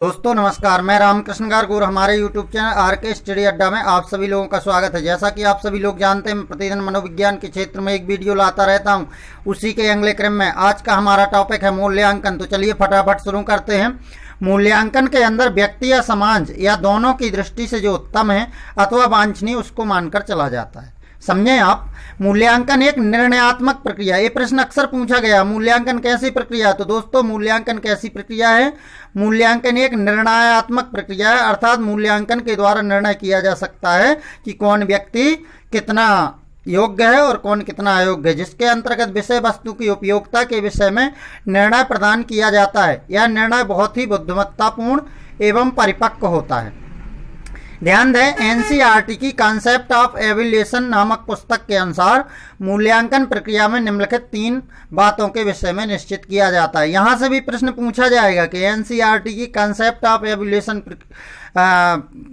दोस्तों नमस्कार, मैं रामकृष्ण गारगुर हमारे YouTube चैनल आरके स्टडी अड्डा में आप सभी लोगों का स्वागत है। जैसा कि आप सभी लोग जानते हैं, मैं प्रतिदिन मनोविज्ञान के क्षेत्र में एक वीडियो लाता रहता हूं। उसी के अगले क्रम में आज का हमारा टॉपिक है मूल्यांकन। तो चलिए फटाफट शुरू करते हैं। मूल्यांकन के अंदर व्यक्ति या समाज या दोनों की दृष्टि से जो उत्तम है अथवा वांछनीय उसको मानकर चला जाता है। समझें आप, मूल्यांकन एक निर्णयात्मक प्रक्रिया। ये प्रश्न अक्सर पूछा गया, मूल्यांकन कैसी प्रक्रिया। तो दोस्तों मूल्यांकन कैसी प्रक्रिया है? मूल्यांकन एक निर्णयात्मक प्रक्रिया है, अर्थात मूल्यांकन के द्वारा निर्णय किया जा सकता है कि कौन व्यक्ति कितना योग्य है और कौन कितना अयोग्य है, जिसके अंतर्गत विषय वस्तु की उपयोगिता के विषय में निर्णय प्रदान किया जाता है। यह निर्णय बहुत ही बुद्धिमत्तापूर्ण एवं परिपक्व होता है। ध्यान दें, एनसीईआरटी की कॉन्सेप्ट ऑफ एवेल्यूएशन नामक पुस्तक के अनुसार मूल्यांकन प्रक्रिया में निम्नलिखित 3 बातों के विषय में निश्चित किया जाता है। यहाँ से भी प्रश्न पूछा जाएगा कि एनसीईआरटी की कॉन्सेप्ट ऑफ एवेल्यूएशन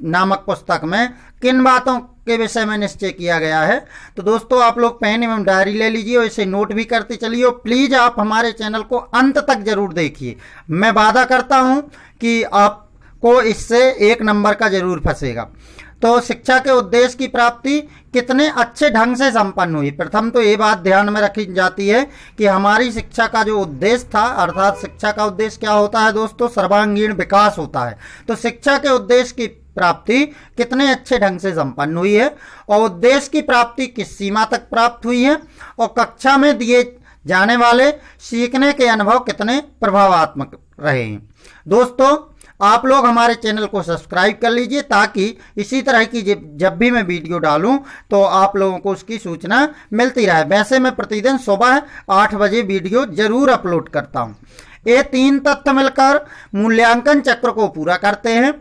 नामक पुस्तक में किन बातों के विषय में निश्चय किया गया है। तो दोस्तों आप लोग पेन एवं डायरी ले लीजिए और इसे नोट भी करते चलिए और प्लीज़ आप हमारे चैनल को अंत तक जरूर देखिए। मैं वादा करता हूँ कि आप को इससे 1 नंबर का जरूर फंसेगा। तो शिक्षा के उद्देश्य की प्राप्ति कितने अच्छे ढंग से संपन्न हुई। प्रथम तो ये बात ध्यान में रखी जाती है कि हमारी शिक्षा का जो उद्देश्य था, अर्थात शिक्षा का उद्देश्य क्या होता है दोस्तों? सर्वांगीण विकास होता है। तो शिक्षा के उद्देश्य की प्राप्ति कितने अच्छे ढंग से संपन्न हुई है और उद्देश्य की प्राप्ति किस सीमा तक प्राप्त हुई है और कक्षा में दिए जाने वाले सीखने के अनुभव कितने प्रभावात्मक रहे हैं। दोस्तों आप लोग हमारे चैनल को सब्सक्राइब कर लीजिए ताकि इसी तरह की जब भी मैं वीडियो डालूं तो आप लोगों को उसकी सूचना मिलती रहे। वैसे मैं प्रतिदिन सुबह 8 बजे वीडियो जरूर अपलोड करता हूं। ये 3 तत्व मिलकर मूल्यांकन चक्र को पूरा करते हैं।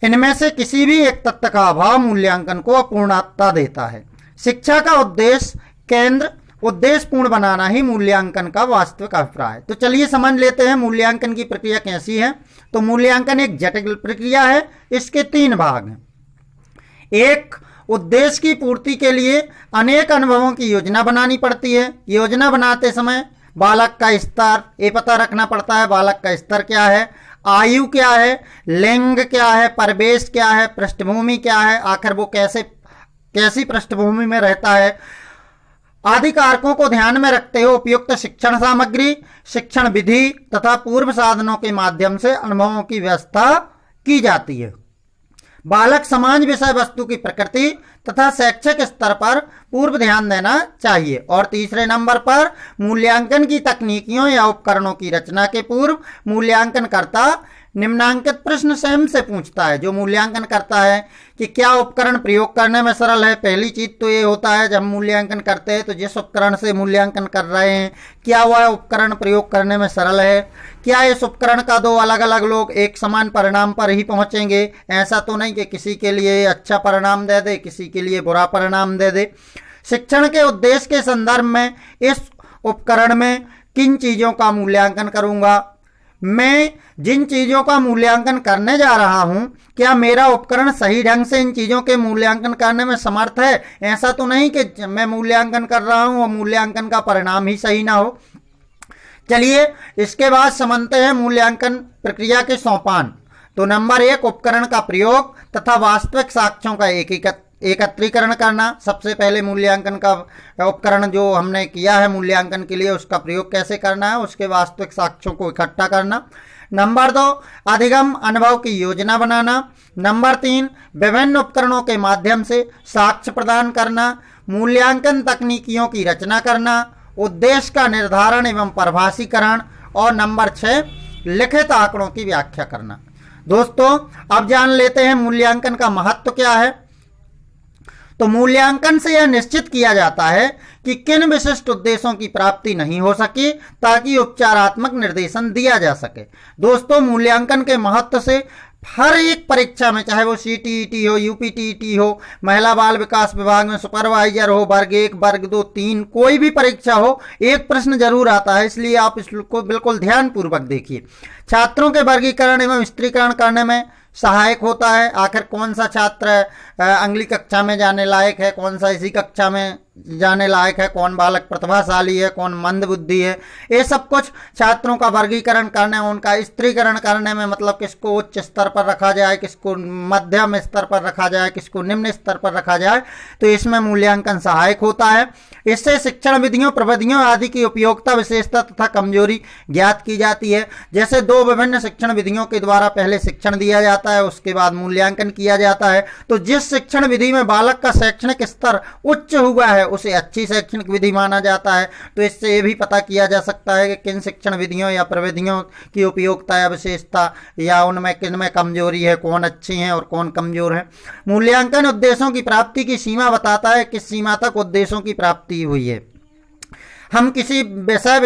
इनमें से किसी भी एक तत्व का अभाव मूल्यांकन को अपूर्णता देता है। शिक्षा का उद्देश्य केंद्र उद्देश्यपूर्ण बनाना ही मूल्यांकन का वास्तविक अभिप्राय है। तो चलिए समझ लेते हैं मूल्यांकन की प्रक्रिया कैसी है। तो मूल्यांकन एक जटिल प्रक्रिया है। इसके 3 भाग हैं। 1, उद्देश्य की पूर्ति के लिए अनेक अनुभवों की योजना बनानी पड़ती है। योजना बनाते समय बालक का स्तर ये पता रखना पड़ता है, बालक का स्तर क्या है, आयु क्या है, लिंग क्या है, परिवेश क्या है, पृष्ठभूमि क्या है, आखिर वो कैसी पृष्ठभूमि में रहता है आदि कारकों को ध्यान में रखते हुए उपयुक्त शिक्षण सामग्री, शिक्षण विधि तथा पूर्व साधनों के माध्यम से अनुभवों की व्यवस्था की जाती है। बालक समाज विषय वस्तु की प्रकृति तथा शैक्षिक स्तर पर पूर्व ध्यान देना चाहिए। और तीसरे नंबर पर मूल्यांकन की तकनीकियों या उपकरणों की रचना के पूर्व मूल्यांकन करता निम्नांकित प्रश्न स्वयं से पूछता है। जो मूल्यांकन करता है कि क्या उपकरण प्रयोग करने में सरल है। पहली चीज तो ये होता है जब मूल्यांकन करते हैं तो जिस उपकरण से मूल्यांकन कर रहे हैं क्या वह उपकरण प्रयोग करने में सरल है, क्या इस उपकरण का 2 अलग अलग लोग एक समान परिणाम पर ही पहुंचेंगे। ऐसा तो नहीं कि किसी के लिए अच्छा परिणाम दे दे, किसी के लिए बुरा परिणाम दे दे। शिक्षण के उद्देश्य के संदर्भ में इस उपकरण में किन चीजों का मूल्यांकन करूंगा, मैं जिन चीज़ों का मूल्यांकन करने जा रहा हूं क्या मेरा उपकरण सही ढंग से इन चीज़ों के मूल्यांकन करने में समर्थ है। ऐसा तो नहीं कि मैं मूल्यांकन कर रहा हूं और मूल्यांकन का परिणाम ही सही ना हो। चलिए इसके बाद समझते हैं मूल्यांकन प्रक्रिया के सोपान। तो नंबर 1, उपकरण का प्रयोग तथा वास्तविक साक्ष्यों का एकत्रीकरण करना। सबसे पहले मूल्यांकन का उपकरण जो हमने किया है मूल्यांकन के लिए उसका प्रयोग कैसे करना है, उसके वास्तविक साक्ष्यों को इकट्ठा करना। नंबर 2, अधिगम अनुभव की योजना बनाना। नंबर 3, विभिन्न उपकरणों के माध्यम से साक्ष्य प्रदान करना। मूल्यांकन तकनीकियों की रचना करना, उद्देश्य का निर्धारण एवं परिभाषीकरण। और नंबर 6, लिखित आंकड़ों की व्याख्या करना। दोस्तों अब जान लेते हैं मूल्यांकन का महत्व क्या है। तो मूल्यांकन से यह निश्चित किया जाता है कि किन विशिष्ट उद्देश्यों की प्राप्ति नहीं हो सकी ताकि उपचारात्मक निर्देशन दिया जा सके। दोस्तों मूल्यांकन के महत्व से हर एक परीक्षा में, चाहे वो सीटीईटी हो, यूपीटीईटी हो, महिला बाल विकास विभाग में सुपरवाइजर हो, वर्ग 1, वर्ग 2, 3, कोई भी परीक्षा हो, एक प्रश्न जरूर आता है। इसलिए आप इसको बिल्कुल ध्यानपूर्वक देखिए। छात्रों के वर्गीकरण एवं स्त्रीकरण करने में सहायक होता है। आखिर कौन सा छात्र अगली कक्षा में जाने लायक है, कौन सा इसी कक्षा में जाने लायक है, कौन बालक प्रतिभाशाली है, कौन मंद बुद्धि है, ये सब कुछ छात्रों का वर्गीकरण करने, उनका स्त्रीकरण करने में, मतलब किसको उच्च स्तर पर रखा जाए, किसको मध्यम स्तर पर रखा जाए, किसको निम्न स्तर पर रखा जाए, तो इसमें मूल्यांकन सहायक होता है। इससे शिक्षण विधियों, प्रविधियों आदि की उपयोगिता, विशेषता तथा कमजोरी ज्ञात की जाती है। जैसे दो विभिन्न शिक्षण विधियों के द्वारा पहले शिक्षण दिया जाता है, उसके बाद मूल्यांकन किया जाता है। तो जिस शिक्षण विधि में बालक का शैक्षणिक स्तर उच्च हुआ है उसे अच्छी शैक्षणिक विधि माना जाता है। तो इससे ये भी पता किया जा सकता है कि किन शिक्षण विधियों या प्रविधियों की उपयोगिता या विशेषता या उनमें किन में कमजोरी है, कौन अच्छी हैं और कौन कमजोर है। मूल्यांकन उद्देश्यों की प्राप्ति की सीमा बताता है, किस सीमा तक उद्देश्यों की प्राप्ति हुई है। हम किसी विषय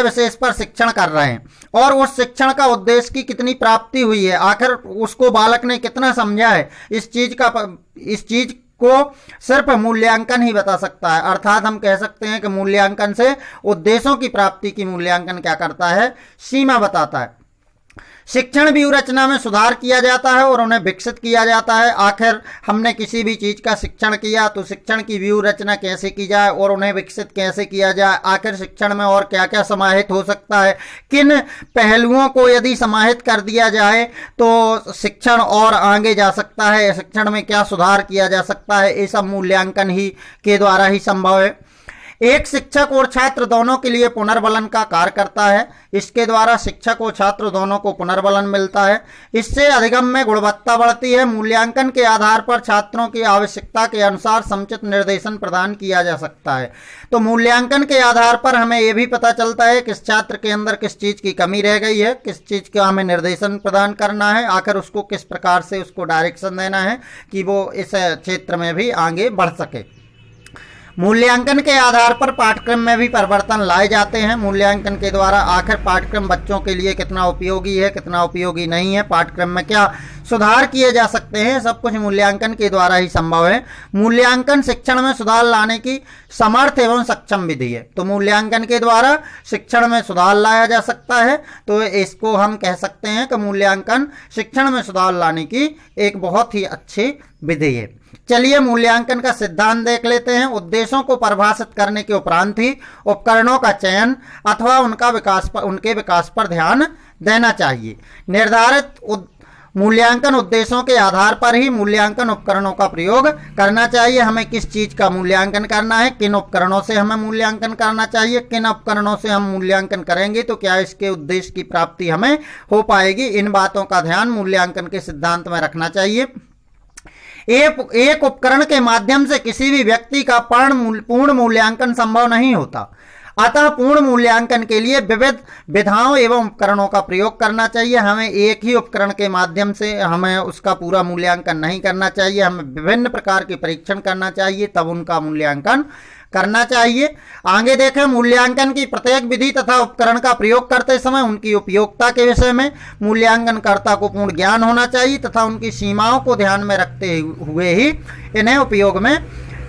विशेष पर शिक्षण कर रहे हैं और उस शिक्षण का उद्देश्य की कितनी प्राप्ति हुई है, आखिर उसको बालक ने कितना समझा है, इस चीज को सिर्फ मूल्यांकन ही बता सकता है। अर्थात हम कह सकते हैं कि मूल्यांकन से उद्देश्यों की प्राप्ति की मूल्यांकन क्या करता है, सीमा बताता है। शिक्षण व्यू रचना में सुधार किया जाता है और उन्हें विकसित किया जाता है। आखिर हमने किसी भी चीज का शिक्षण किया तो शिक्षण की व्यू रचना कैसे की जाए और उन्हें विकसित कैसे किया जाए, आखिर शिक्षण में और क्या क्या समाहित हो सकता है, किन पहलुओं को यदि समाहित कर दिया जाए तो शिक्षण और आगे जा सकता है, शिक्षण में क्या सुधार किया जा सकता है, ये सब मूल्यांकन ही के द्वारा ही संभव है। एक शिक्षक और छात्र दोनों के लिए पुनर्बलन का कार्य करता है। इसके द्वारा शिक्षक और छात्र दोनों को पुनर्बलन मिलता है। इससे अधिगम में गुणवत्ता बढ़ती है। मूल्यांकन के आधार पर छात्रों की आवश्यकता के अनुसार समुचित निर्देशन प्रदान किया जा सकता है। तो मूल्यांकन के आधार पर हमें यह भी पता चलता है किस छात्र के अंदर किस चीज़ की कमी रह गई है, किस चीज़ का हमें निर्देशन प्रदान करना है, आखिर उसको किस प्रकार से उसको डायरेक्शन देना है कि वो इस क्षेत्र में भी आगे बढ़ सके। मूल्यांकन के आधार पर पाठ्यक्रम में भी परिवर्तन लाए जाते हैं। मूल्यांकन के द्वारा आखिर पाठ्यक्रम बच्चों के लिए कितना उपयोगी है, कितना उपयोगी नहीं है, पाठ्यक्रम में क्या सुधार किए जा सकते हैं, सब कुछ मूल्यांकन के द्वारा ही संभव है। मूल्यांकन शिक्षण में सुधार लाने की समर्थ एवं सक्षम विधि है। तो मूल्यांकन के द्वारा शिक्षण में सुधार लाया जा सकता है। तो इसको हम कह सकते हैं कि मूल्यांकन शिक्षण में सुधार लाने की एक बहुत ही अच्छी विधि है। चलिए मूल्यांकन का सिद्धांत देख लेते हैं। उद्देश्यों को परिभाषित करने के उपरांत ही उपकरणों का चयन अथवा उनके विकास पर ध्यान देना चाहिए। निर्धारित मूल्यांकन उद्देश्यों के आधार पर ही मूल्यांकन उपकरणों का प्रयोग करना चाहिए। हमें किस चीज़ का मूल्यांकन करना है, किन उपकरणों से हमें मूल्यांकन करना चाहिए, किन उपकरणों से हम मूल्यांकन करेंगे तो क्या इसके उद्देश्य की प्राप्ति हमें हो पाएगी, इन बातों का ध्यान मूल्यांकन के सिद्धांत में रखना चाहिए। एक उपकरण के माध्यम से किसी भी व्यक्ति का पूर्ण मूल्यांकन संभव नहीं होता। अतः पूर्ण मूल्यांकन के लिए विविध विधाओं एवं उपकरणों का प्रयोग करना चाहिए। हमें एक ही उपकरण के माध्यम से हमें उसका पूरा मूल्यांकन नहीं करना चाहिए। हमें विभिन्न प्रकार के परीक्षण करना चाहिए, तब उनका मूल्यांकन करना चाहिए। आगे देखें, मूल्यांकन की प्रत्येक विधि तथा उपकरण का प्रयोग करते समय उनकी उपयोगिता के विषय में मूल्यांकनकर्ता को पूर्ण ज्ञान होना चाहिए तथा उनकी सीमाओं को ध्यान में रखते हुए ही इन्हें उपयोग में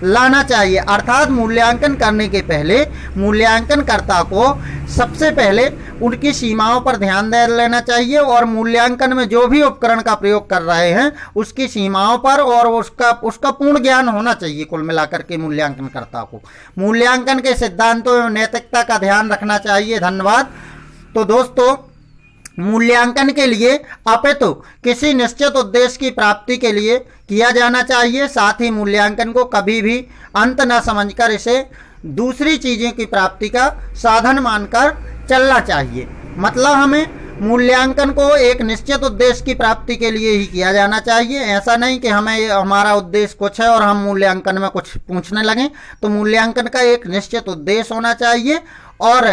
लाना चाहिए। अर्थात मूल्यांकन करने के पहले मूल्यांकनकर्ता को सबसे पहले उनकी सीमाओं पर ध्यान दे लेना चाहिए और मूल्यांकन में जो भी उपकरण का प्रयोग कर रहे हैं उसकी सीमाओं पर और उसका पूर्ण ज्ञान होना चाहिए। कुल मिलाकर के मूल्यांकनकर्ता को मूल्यांकन के सिद्धांतों एवं नैतिकता का ध्यान रखना चाहिए। धन्यवाद। तो दोस्तों, मूल्यांकन के लिए अपितु किसी निश्चित उद्देश्य की प्राप्ति के लिए किया जाना चाहिए। साथ ही मूल्यांकन को कभी भी अंत न समझकर इसे दूसरी चीज़ों की प्राप्ति का साधन मानकर चलना चाहिए। मतलब हमें मूल्यांकन को एक निश्चित उद्देश्य की प्राप्ति के लिए ही किया जाना चाहिए। ऐसा नहीं कि हमारा उद्देश्य कुछ है और हम मूल्यांकन में कुछ पूछने लगें। तो मूल्यांकन का एक निश्चित उद्देश्य होना चाहिए और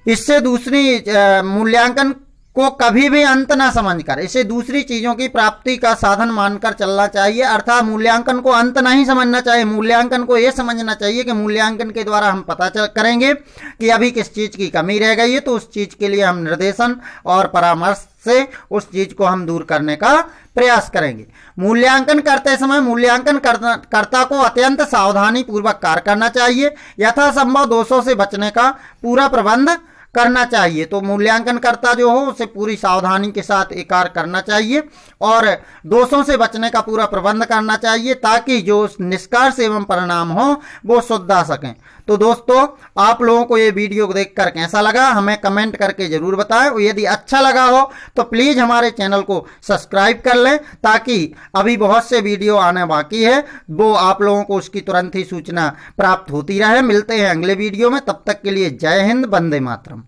इससे दूसरी मूल्यांकन को कभी भी अंत ना समझकर इसे दूसरी चीज़ों की प्राप्ति का साधन मानकर चलना चाहिए। अर्थात मूल्यांकन को अंत नहीं समझना चाहिए। मूल्यांकन को यह समझना चाहिए कि मूल्यांकन के द्वारा हम पता करेंगे कि अभी किस चीज़ की कमी रह गई है, तो उस चीज़ के लिए हम निर्देशन और परामर्श से उस चीज़ को हम दूर करने का प्रयास करेंगे। मूल्यांकन करते समय मूल्यांकनकर्ता को अत्यंत सावधानी पूर्वक कार्य करना चाहिए। यथासंभव दोषों से बचने का पूरा प्रबंध करना चाहिए। तो मूल्यांकनकर्ता जो हो उसे पूरी सावधानी के साथ ये कार्य करना चाहिए और दोषों से बचने का पूरा प्रबंध करना चाहिए ताकि जो निष्कर्ष एवं परिणाम हो वो शुद्ध आ सकें। तो दोस्तों, आप लोगों को ये वीडियो देखकर कैसा लगा हमें कमेंट करके जरूर बताएं और यदि अच्छा लगा हो तो प्लीज हमारे चैनल को सब्सक्राइब कर लें ताकि अभी बहुत से वीडियो आने बाकी है वो आप लोगों को उसकी तुरंत ही सूचना प्राप्त होती रहे। मिलते हैं अगले वीडियो में, तब तक के लिए जय हिंद, वंदे मातरम।